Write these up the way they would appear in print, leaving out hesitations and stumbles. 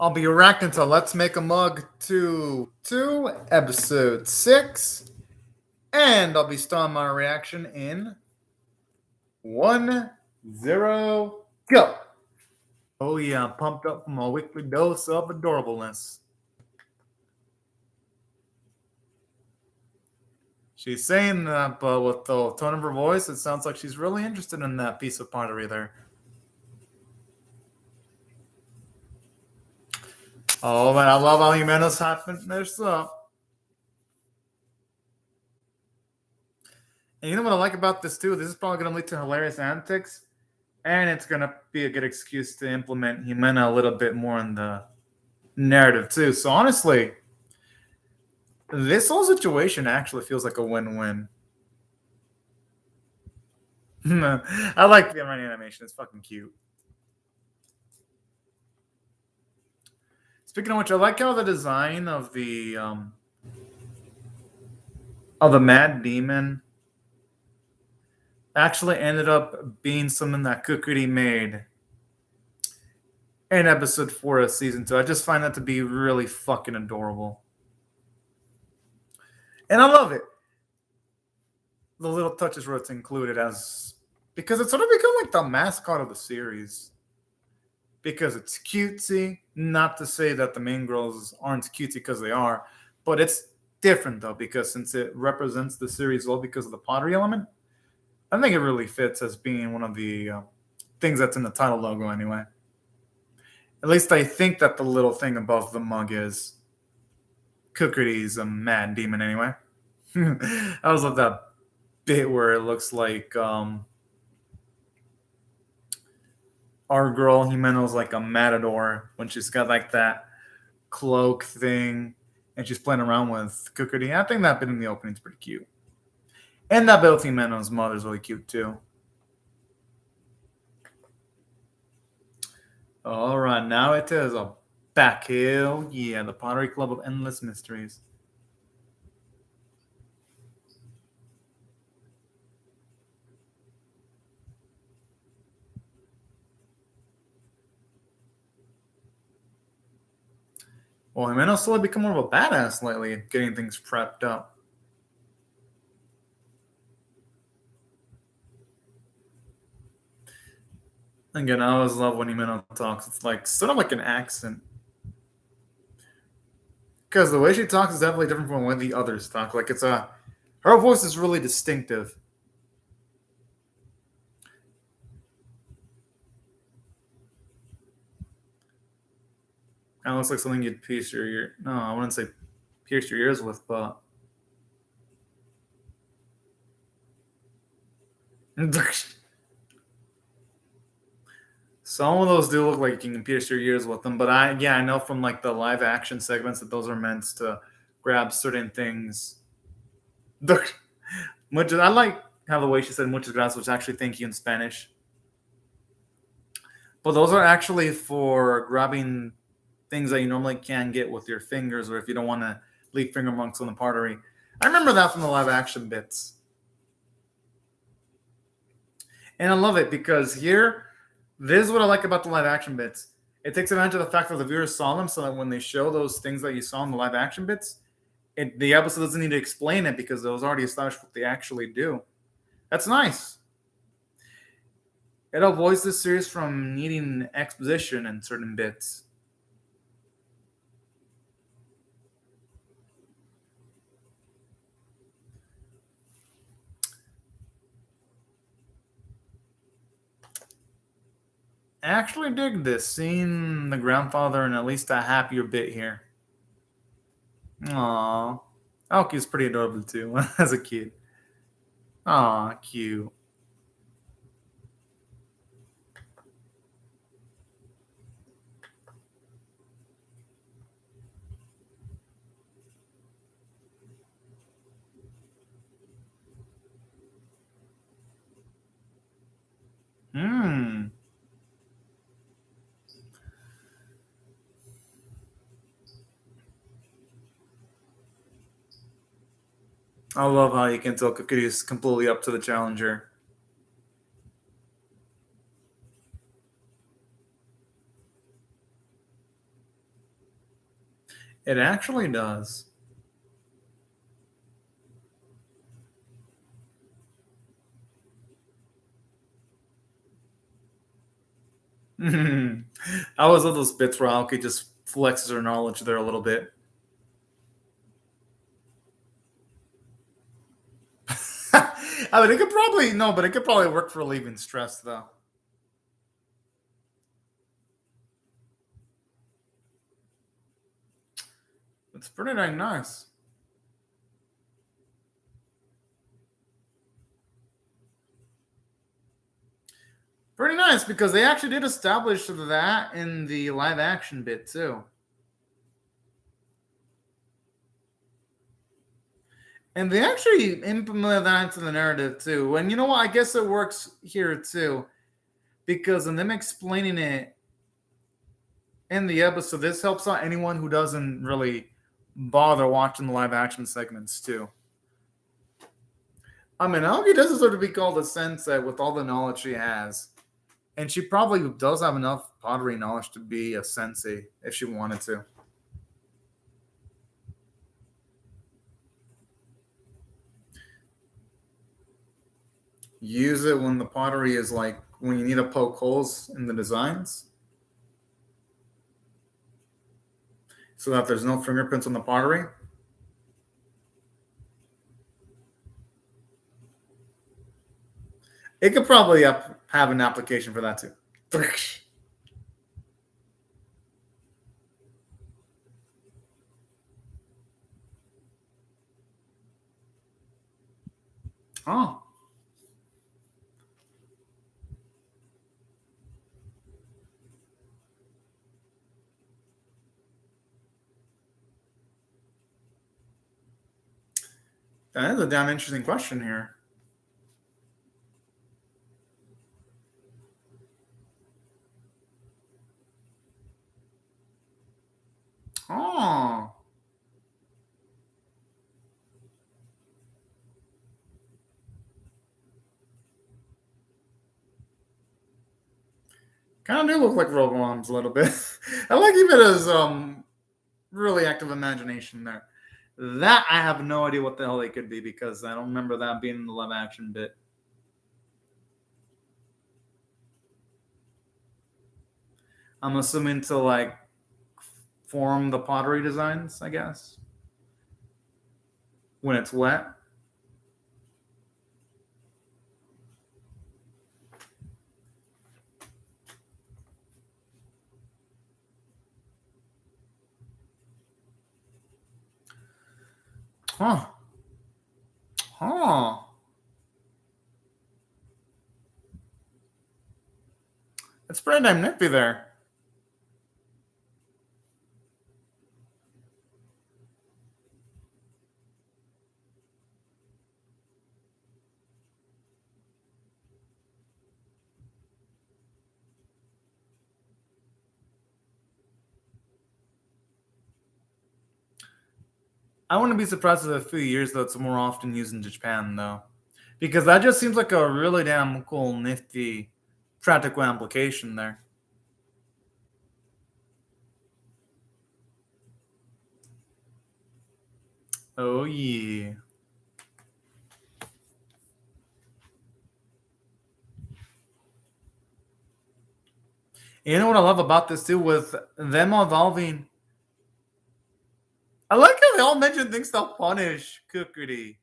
I'll be reacting to Let's Make a Mug 2, episode 6, and I'll be starting my reaction in 1, 0, go! Oh yeah, I'm pumped up from a weekly dose of adorableness. She's saying that, but with the tone of her voice, it sounds like she's really interested in that piece of pottery there. Oh man, I love how Jimenez hyping this up. And you know what I like about this too? This is probably going to lead to hilarious antics, and it's going to be a good excuse to implement Jimena a little bit more in the narrative too. So honestly, this whole situation actually feels like a win-win. I like the running animation; it's fucking cute. Speaking of which, I like how the design of the Mad Demon actually ended up being something that Kukuri made in episode 4 of season 2. I just find that to be really fucking adorable. And I love it. The little touches where it's included as because it's sort of become like the mascot of the series. Because it's cutesy. Not to say that the main girls aren't cutesy because they are, but it's different though, because since it represents the series well because of the pottery element, I think it really fits as being one of the things that's in the title logo anyway. At least I think that the little thing above the mug is Kukuri's a mad demon anyway. I always love that bit where it looks like our girl Jimena's like a matador when she's got like that cloak thing and she's playing around with Kukuri. I think that bit in the opening is pretty cute. And that bit with Jimena's mother is really cute too. All right, now it is a back hill. Yeah, the Pottery Club of Endless Mysteries. Well, Jimena's slowly become more of a badass lately, getting things prepped up. Again, I always love when Jimena talks. It's like sort of like an accent. Because the way she talks is definitely different from the way the others talk. Like her voice is really distinctive. Kind of looks like something you'd pierce your ear. No, I wouldn't say pierce your ears with, but some of those do look like you can pierce your ears with them. But I know from like the live action segments that those are meant to grab certain things. Which I like how the way she said muchas gracias, which actually thank you in Spanish. But those are actually for grabbing things that you normally can't get with your fingers, or if you don't want to leave finger marks on the pottery. I remember that from the live action bits. And I love it because here, this is what I like about the live action bits. It takes advantage of the fact that the viewers saw them so that when they show those things that you saw in the live action bits, the episode doesn't need to explain it because it was already established what they actually do. That's nice. It avoids this series from needing exposition in certain bits. I actually dig this, seeing the grandfather in at least a happier bit here. Aww. Aoki's pretty adorable too, as a kid. Aw, cute. Hmm. I love how you can tell Kokiri is completely up to the challenger. It actually does. I was of those bits where Aoki just flexes her knowledge there a little bit. I mean, it could probably no, but it could probably work for relieving stress, though. It's pretty dang nice. Pretty nice because they actually did establish that in the live action bit too. And they actually implemented that into the narrative too. And you know what? I guess it works here too. Because in them explaining it in the episode, this helps out anyone who doesn't really bother watching the live action segments too. I mean, Aoki does deserve to be called a sensei with all the knowledge she has. And she probably does have enough pottery knowledge to be a sensei if she wanted to. Use it when the pottery is like when you need to poke holes in the designs so that there's no fingerprints on the pottery. It could probably have an application for that too. Oh, that is a damn interesting question here. Oh, kind of do look like robot arms a little bit. I like even his really active imagination there. That I have no idea what the hell they could be because I don't remember that being in the live action bit. I'm assuming to like form the pottery designs, I guess, when it's wet. Huh. Huh. It's pretty damn nippy there. I wouldn't be surprised if in a few years though it's more often used in Japan though, because that just seems like a really damn cool, nifty, practical application there. Oh yeah. You know what I love about this too, with them evolving. I like how they all mention things they'll punish Kukuri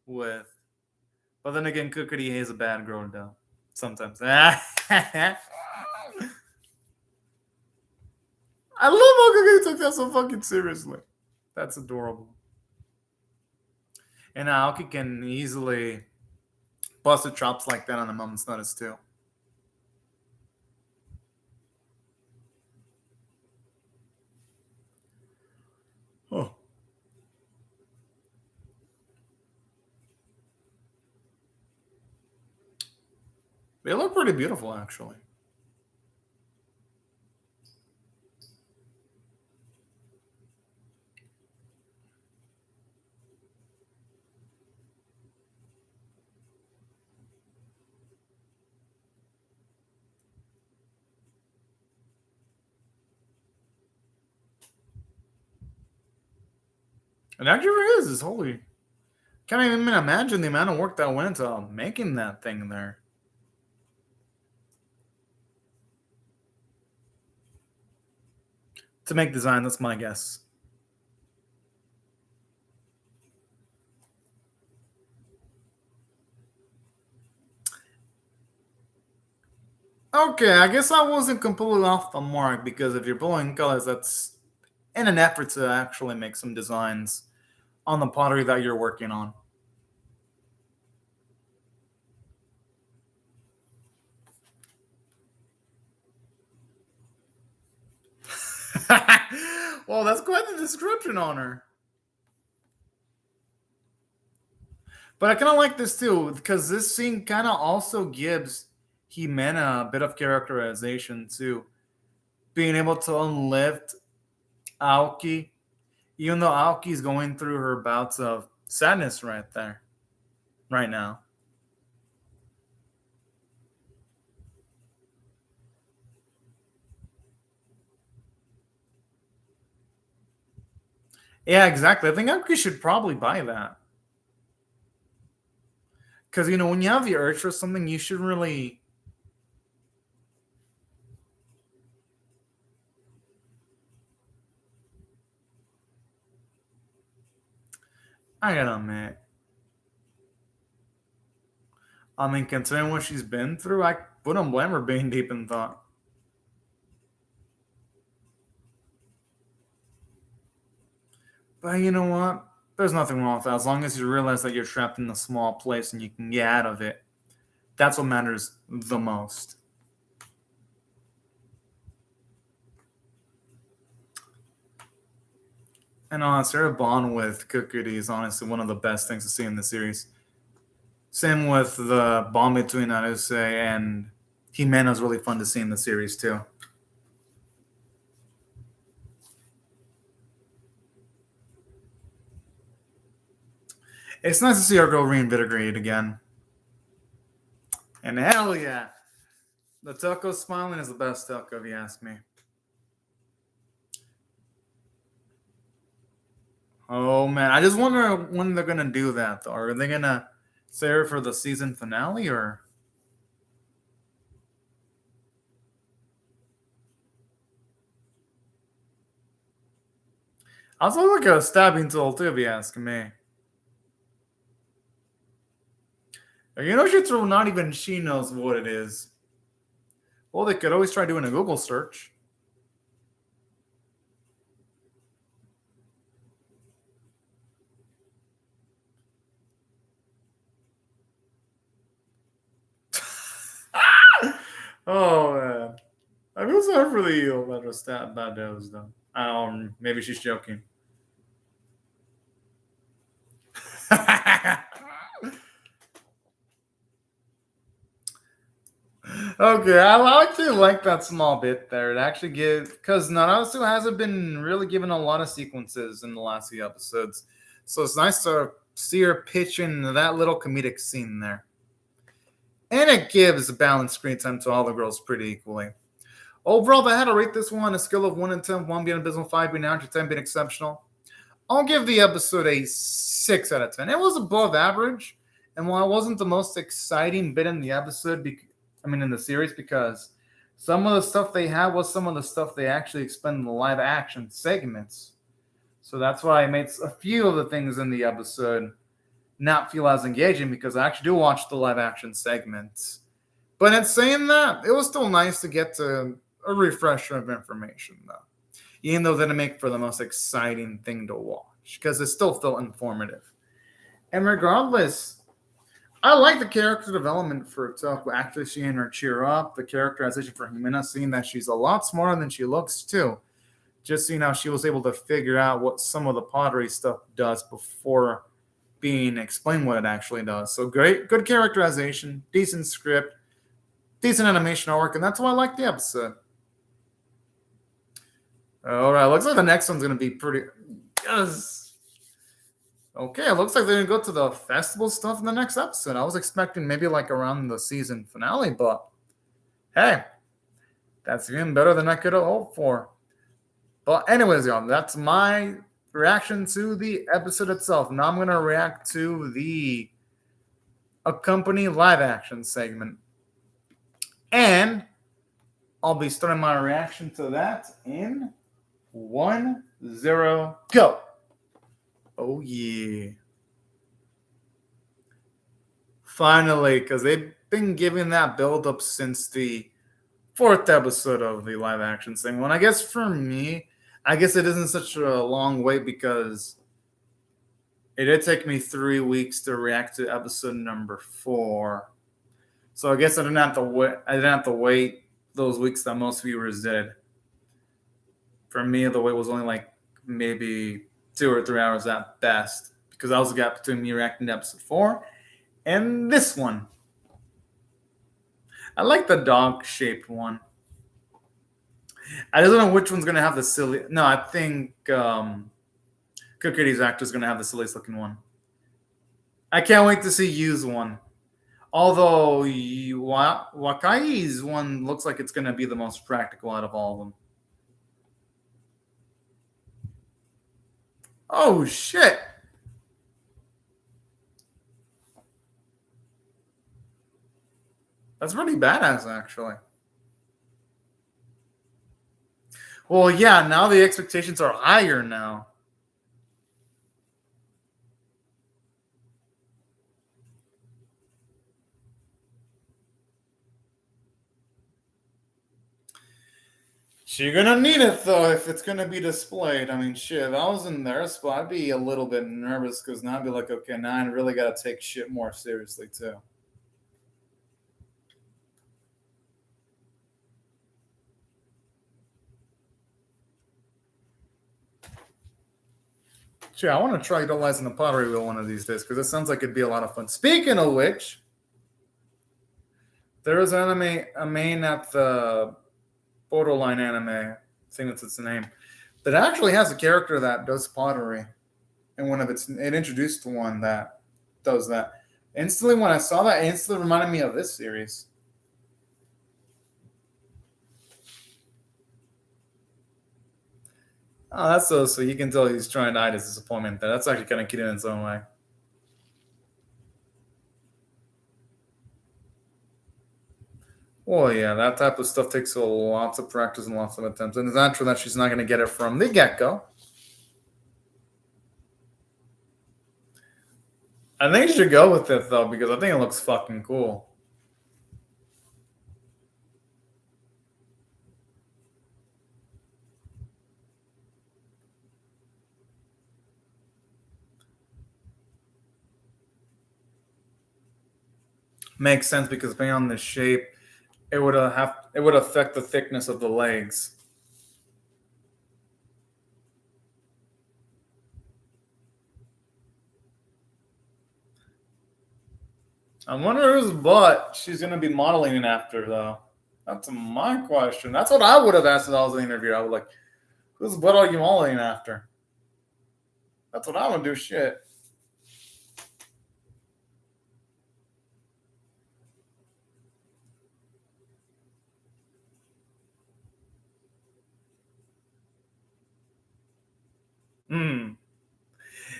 with, but then again, Kukuri is a bad girl though. Sometimes. I love how Kukuri took that so fucking seriously. That's adorable. And Aoki can easily bust her chops like that on a moment's notice too. Oh. They look pretty beautiful, actually. It actually is. Holy. Can't even imagine the amount of work that went into making that thing there. To make design, that's my guess. Okay, I guess I wasn't completely off the mark because if you're blowing colors, that's in an effort to actually make some designs on the pottery that you're working on. Well, that's quite the description on her. But I kind of like this too because this scene kind of also gives Jimena a bit of characterization too, being able to unlift Aoki, even though Aoki's going through her bouts of sadness right there, right now. Yeah, exactly. I think Aoki should probably buy that. Because, when you have the urge for something, you should really. I gotta admit. I mean, considering what she's been through, I wouldn't blame her being deep in thought. But you know what? There's nothing wrong with that. As long as you realize that you're trapped in a small place and you can get out of it, that's what matters the most. And honestly, her bond with Kukuri is honestly one of the best things to see in the series. Same with the bond between Naruse and Himena is really fun to see in the series too. It's nice to see our girl reinvigorated again. And hell yeah, the Toko smiling is the best Toko, if you ask me. Oh man, I just wonder when they're gonna do that. Though. Are they gonna save it for the season finale, or? Also, like a stabbing tool too, if you ask me. Shitsu, not even she knows what it is. Well, they could always try doing a Google search. Oh man, I feel sorry for the eel that was stabbed by those though. Maybe she's joking. Okay, I actually like that small bit there. It actually gives because Naruto hasn't been really given a lot of sequences in the last few episodes, so it's nice to see her pitch in that little comedic scene there, and it gives balanced screen time to all the girls pretty equally. Overall, if I had to rate this one on a scale of 1 to 10, 1 being abysmal, 5 being average, 10 being exceptional, I'll give the episode a 6 out of 10. It was above average, and while it wasn't the most exciting bit in the episode, in the series, because some of the stuff they had was some of the stuff they actually explained in the live action segments. So that's why I made a few of the things in the episode not feel as engaging because I actually do watch the live action segments. But in saying that, it was still nice to get to a refresher of information, though. Even though it didn't make for the most exciting thing to watch because it still felt informative. And regardless, I like the character development for Toko, actually seeing her cheer up, the characterization for Himena, seeing that she's a lot smarter than she looks too. Just seeing how she was able to figure out what some of the pottery stuff does before being explained what it actually does. So great, good characterization, decent script, decent animation artwork, and that's why I like the episode. All right, looks like the next one's gonna be pretty. Yes. Okay, it looks like they're gonna go to the festival stuff in the next episode. I was expecting maybe like around the season finale, but hey, that's even better than I could have hoped for. But anyways, y'all, that's my reaction to the episode itself. Now I'm going to react to the accompanying live action segment. And I'll be starting my reaction to that in 1, 0, go. Oh, yeah. Finally, because they've been giving that build up since the 4th episode of the live action segment. And I guess for me, I guess it isn't such a long wait because it did take me 3 weeks to react to episode number 4. So I guess I didn't have to wait those weeks that most viewers did. For me, the wait was only like maybe 2 or 3 hours at best, because that was the gap between me reacting to episode 4 and this one. I like the dog-shaped one. I just don't know which one's going to have the silly... No, I think Cookie's actor is going to have the silliest looking one. I can't wait to see Yu's one. Although Wakai's one looks like it's going to be the most practical out of all of them. Oh, shit. That's pretty badass, actually. Well, yeah, now the expectations are higher now. You're gonna need it, though, if it's gonna be displayed. I mean, shit, if I was in their spot, I'd be a little bit nervous, because now I'd be like, okay, now I really gotta take shit more seriously, too. Shit, I want to try utilizing the pottery wheel one of these days, because it sounds like it'd be a lot of fun. Speaking of which, there is an anime, a main at the Borderline anime, I think that's its name, that actually has a character that does pottery. And it introduced one that does that. Instantly, when I saw that, it instantly reminded me of this series. Oh, that's so you can tell he's trying to hide his disappointment there. That's actually kind of cute in its own way. Well, yeah, that type of stuff takes lots of practice and lots of attempts. And it's natural that she's not going to get it from the get-go. I think you should go with it, though, because I think it looks fucking cool. Makes sense, because depending on the shape, it would affect the thickness of the legs. I wonder whose butt she's going to be modeling it after, though. That's my question. That's what I would have asked if I was in the interview. I would like, whose butt are you modeling after? That's what I would do. Shit.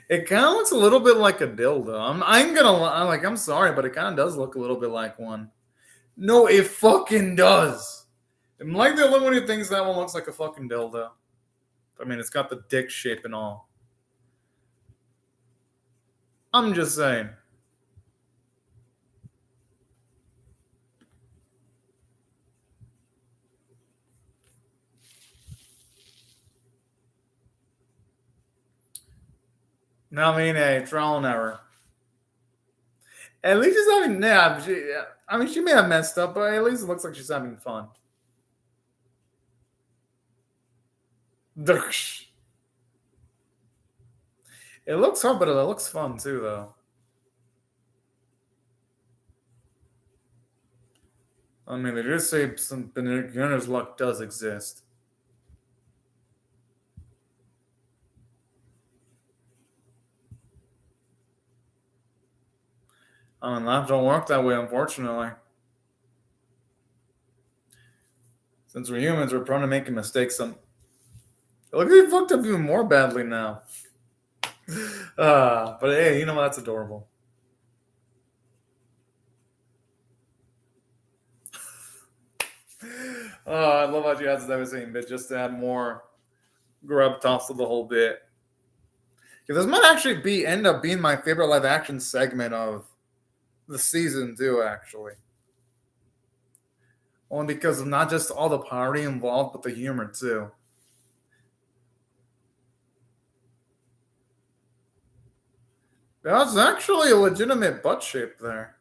It kind of looks a little bit like a dildo. I'm sorry, but it kind of does look a little bit like one. No, it fucking does. I'm like the only one who thinks that one looks like a fucking dildo. I mean, it's got the dick shape and all. I'm just saying. No, I mean, a trial and error. At least she's having. Yeah, I mean, she may have messed up, but at least it looks like she's having fun. It looks hard, but it looks fun too, though. I mean, they just say some beginner's luck does exist. I mean, life don't work that way, unfortunately. Since we're humans, we're prone to making mistakes. Look, he fucked up even more badly now. But hey, you know what? That's adorable. I love how she adds the same bit just to add more grub toss to the whole bit. This might actually end up being my favorite live action segment of the season too, actually. Only because of not just all the party involved, but the humor too. That's actually a legitimate butt shape there.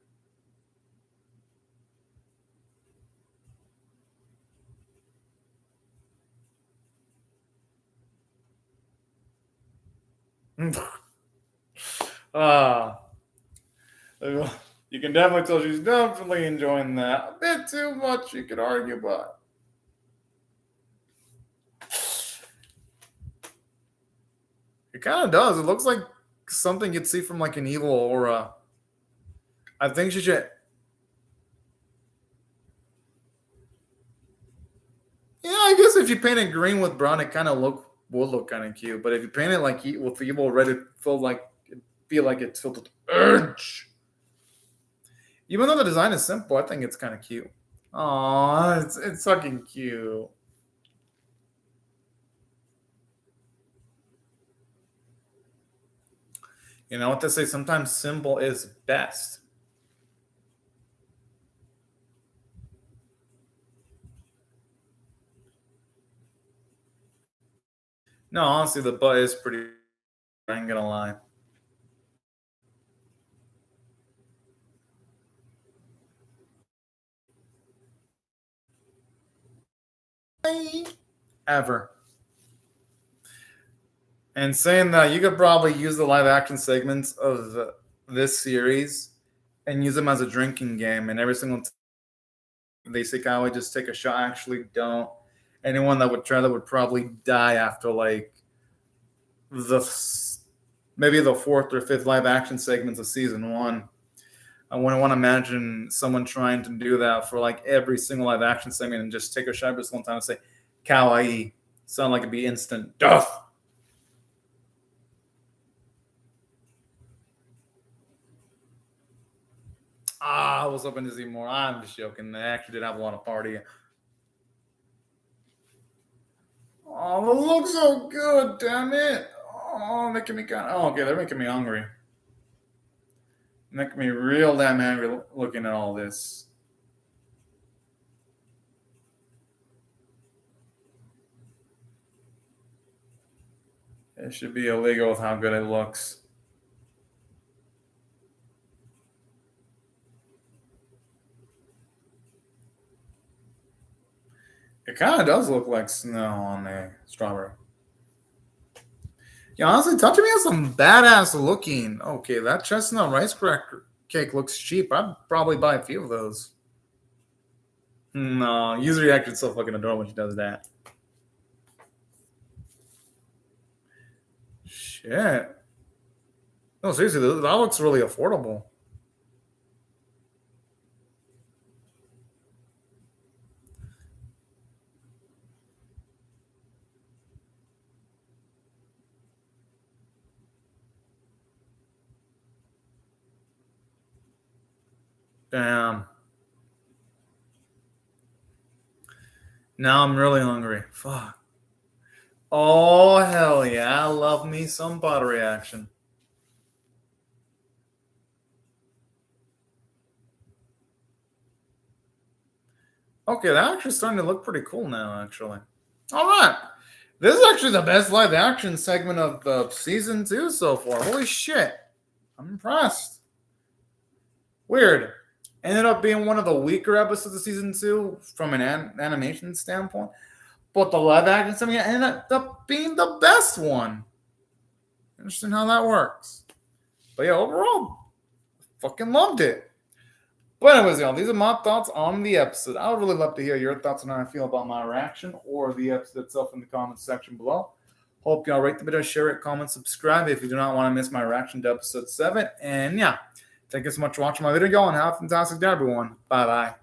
You can definitely tell she's definitely enjoying that. A bit too much, you could argue, but it kind of does. It looks like something you'd see from like an evil aura. I think she should. Yeah, I guess if you paint it green with brown, it kind of would look kind of cute. But if you paint it like with evil red, it feel like it's filled with urge. Even though the design is simple, I think it's kind of cute. Aw, it's fucking cute. You know what they say? Sometimes simple is best. No, honestly, the butt is pretty. I ain't gonna lie. Ever. And saying that, you could probably use the live action segments of this series and use them as a drinking game. And every single time they say, "I would just take a shot," actually don't. Anyone that would try that would probably die after like the maybe the fourth or fifth live action segments of season one. I wouldn't want to imagine someone trying to do that for like every single live action segment and just take a shot every single time and say "kawaii." Sound like it'd be instant death. I was hoping to see more. I'm just joking. They actually did have a lot of party. Oh, it looks so good, damn it. Oh, making me kind of. Oh, okay, they're making me hungry. Making me real damn angry looking at all this. It should be illegal with how good it looks. It kind of does look like snow on a strawberry. Yeah, honestly, touching me has some badass looking. Okay, that chestnut rice cracker cake looks cheap. I'd probably buy a few of those. No, user reaction's so fucking adorable when she does that. Shit. No, seriously, that looks really affordable. Damn. Now I'm really hungry. Fuck. Oh, hell yeah. I love me some pottery action. Okay, that actually starting to look pretty cool now, actually. All right. This is actually the best live action segment of the season two so far. Holy shit. I'm impressed. Weird. Ended up being one of the weaker episodes of season two from an animation standpoint. But the live action segment ended up being the best one. Interesting how that works. But yeah, overall, fucking loved it. But anyways, y'all, these are my thoughts on the episode. I would really love to hear your thoughts on how I feel about my reaction or the episode itself in the comments section below. Hope y'all rate the video, share it, comment, subscribe if you do not want to miss my reaction to episode 7. And yeah, thank you so much for watching my video, y'all, and have a fantastic day, everyone. Bye-bye.